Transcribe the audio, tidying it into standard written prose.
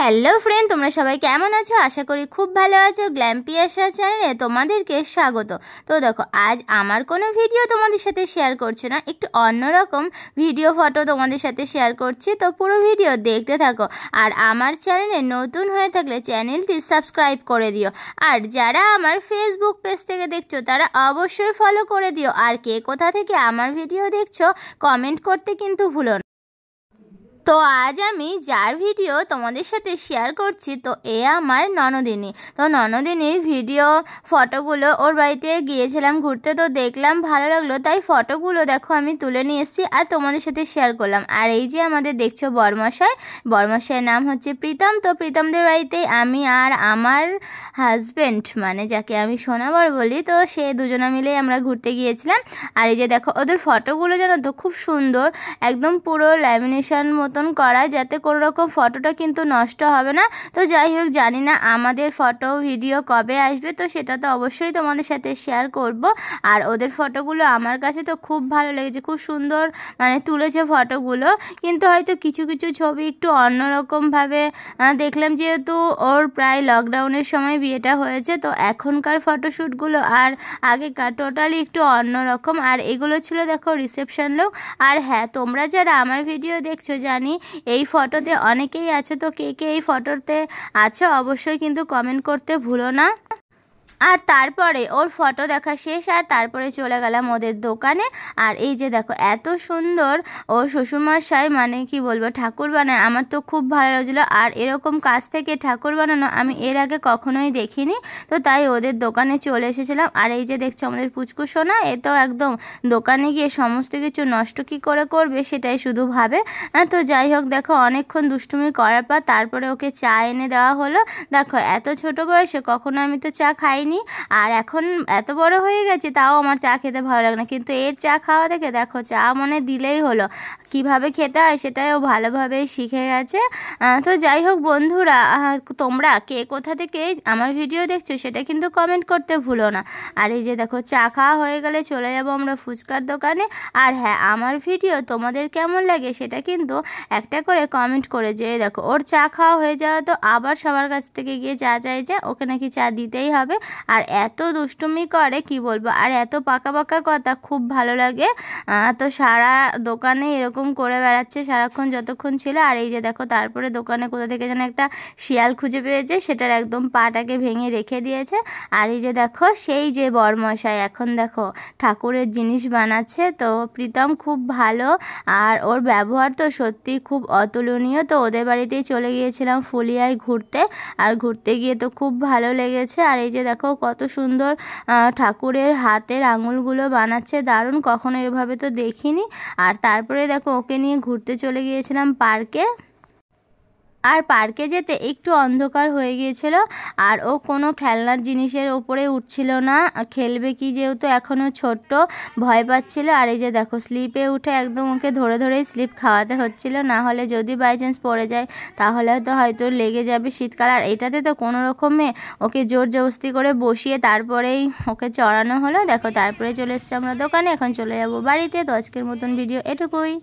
Hello friend, তোমরা সবাই কেমন আছো? আশা করি খুব ভালো আছো। গ্ল্যাম্পিয়াসা চ্যানেলে তোমাদেরকে স্বাগত। তো দেখো, আজ আমার কোনো ভিডিও তোমাদের সাথে শেয়ার করছি না, একটু অন্যরকম ভিডিও ফটো তোমাদের সাথে শেয়ার করছি। তো পুরো ভিডিও দেখতে থাকো। আর আমার চ্যানেলে নতুন হয়ে থাকলে চ্যানেলটি সাবস্ক্রাইব করে দিও। আর যারা আমার ফেসবুক পেজ থেকে দেখছো তারা অবশ্যই ফলো করে দিও। আর কে কোথা থেকে আমার ভিডিও দেখছো কমেন্ট করতে কিন্তু ভুলো না। তো আজ আমি যার ভিডিও তোমাদের সাথে শেয়ার করছি, তো আমার ননদিনী। তো ননদিনীর ভিডিও ফটোগুলো ওর বাড়িতে গিয়েছিলাম ঘুরতে, তো দেখলাম ভালো লাগলো, তাই ফটোগুলো দেখো আমি তুলে নিয়ে এসেছি আর তোমাদের সাথে শেয়ার করলাম। আর এই যে আমাদের দেখছো বরমশাইয়ের নাম হচ্ছে প্রীতম। তো প্রীতমদের বাড়িতে আমি আর আমার হাজব্যান্ড, মানে যাকে আমি সোনাবর বলি, তো সে দুজনে মিলেই আমরা ঘুরতে গিয়েছিলাম। আর এই যে দেখো ওদের ফটোগুলো জানো তো খুব সুন্দর, একদম পুরো ল্যামিনেশন মতন করা, যাতে কোনো রকম ফটোটা কিন্তু নষ্ট হবে না। তো যাই হোক, জানি না আমাদের ফটো ভিডিও কবে আসবে, তো সেটা তো অবশ্যই তোমাদের সাথে শেয়ার করব। আর ওদের ফটোগুলো আমার কাছে তো খুব ভালো লেগেছে, খুব সুন্দর মানে তুলেছে ফটোগুলো। কিন্তু হয়তো কিছু কিছু ছবি একটু অন্যরকমভাবে দেখলাম, যেহেতু ওর প্রায় লকডাউনের সময় বিয়েটা হয়েছে, তো এখনকার ফটোশ্যুটগুলো আর আগেকার টোটালি একটু অন্যরকম। আর এগুলো ছিল দেখো রিসেপশন লুক। আর হ্যাঁ, তোমরা যারা আমার ভিডিও দেখছো জানি এই ফটোতে অনেকেই আছে, তো কে কে এই ফটোতে আছো অবশ্যই কিন্তু কমেন্ট করতে ভুলো না। আর তারপরে ওর ফটো দেখা শেষ, আর তারপরে চলে গেলাম ওদের দোকানে। আর এই যে দেখো এত সুন্দর ও শ্বশুরমশাই, মানে কি বলবো, ঠাকুর বানায়, আমার তো খুব ভালো লাগছিলো। আর এরকম কাছ থেকে ঠাকুর বানানো আমি এর আগে কখনোই দেখিনি, তো তাই ওদের দোকানে চলে এসেছিলাম। আর এই যে দেখছো আমাদের পুচকু সোনা, এ তো একদম দোকানে গিয়ে সমস্ত কিছু নষ্ট কি করে করবে সেটাই শুধু ভাবে। তো যাই হোক, দেখো অনেকক্ষণ দুষ্টুমি করার পর তারপরে ওকে চা এনে দেওয়া হলো। দেখো এত ছোট বয়সে কখনো আমি তো চা খাইনি, আর এখন এত বড় হয়ে গেছে তাও আমার চা খেতে ভালো লাগে না, কিন্তু এর চা খাওয়া থেকে দেখো চা মনে দিলেই হলো, কিভাবে খেতে হয় সেটাই ও ভালোভাবেই শিখে গেছে। তো যাই হোক বন্ধুরা, তোমরা কে কোথা থেকে আমার ভিডিও দেখছো সেটা কিন্তু কমেন্ট করতে ভুলো না। আর এই যে দেখো চা খাওয়া হয়ে গেলে চলে যাবো আমরা ফুচকার দোকানে। আর হ্যাঁ, আমার ভিডিও তোমাদের কেমন লাগে সেটা কিন্তু একটা করে কমেন্ট করে যে দেখো ওর চা খাওয়া হয়ে যাওয়া, তো আবার সবার কাছ থেকে গিয়ে চা চাইছে, ওকে নাকি চা দিতেই হবে। আর এত দুষ্টুমি করে কি বলবো, আর এত পাকা পাকা কথা, খুব ভালো লাগে। তো সারা দোকানে এরকম করে বেড়াচ্ছে সারাক্ষণ যতক্ষণ ছিল। আর এই যে দেখো তারপরে দোকানে কোথা থেকে যেন একটা শিয়াল খুঁজে পেয়েছে, সেটার একদম পাটাকে ভেঙে রেখে দিয়েছে। আর এই যে দেখো সেই যে বরমশাই এখন দেখো ঠাকুরের জিনিস বানাচ্ছে। তো প্রীতম খুব ভালো, আর ওর ব্যবহার তো সত্যি খুব অতুলনীয়। তো ওদের বাড়িতেই চলে গিয়েছিলাম ফুলিয়ায় ঘুরতে, আর ঘুরতে গিয়ে তো খুব ভালো লেগেছে। আর এই যে দেখো কত সুন্দর ঠাকুরের হাতের আঙুলগুলো বানাচ্ছে, দারুণ, কখনো এভাবে তো দেখিনি। আর তারপরে দেখো ওকে নিয়ে ঘুরতে চলে গিয়েছিলাম পার্কে। আর পার্কে যেতে একটু অন্ধকার হয়ে গিয়েছিল, আর ও কোনো খেলনার জিনিসের ওপরে উঠছিল না, খেলবে কি, যেহেতু এখনও ছোট্ট, ভয় পাচ্ছিল। আর এই যে দেখো স্লিপে উঠে একদম ওকে ধরে ধরেই স্লিপ খাওয়াতে হচ্ছিল, না হলে যদি বাই চান্স পড়ে যায় তাহলে তো হয়তো লেগে যাবে শীতকাল। আর এটাতে তো কোনো রকমে ওকে জোর জবস্তি করে বসিয়ে তারপরেই ওকে চড়ানো হলো। দেখো তারপরে চলে এসেছি আমরা দোকানে, এখন চলে যাবো বাড়িতে। তো আজকের মতন ভিডিও এটুকুই।